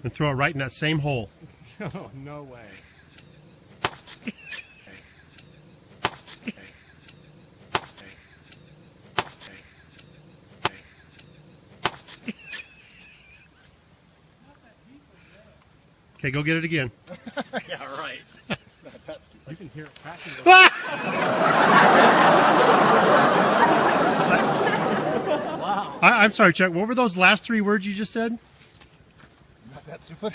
and throw it right in that same hole. Oh, no way. Okay, go get it again. Yeah, right. You can hear it cracking. Wow. I'm sorry, Chuck. What were those last 3 words you just said? Not that stupid.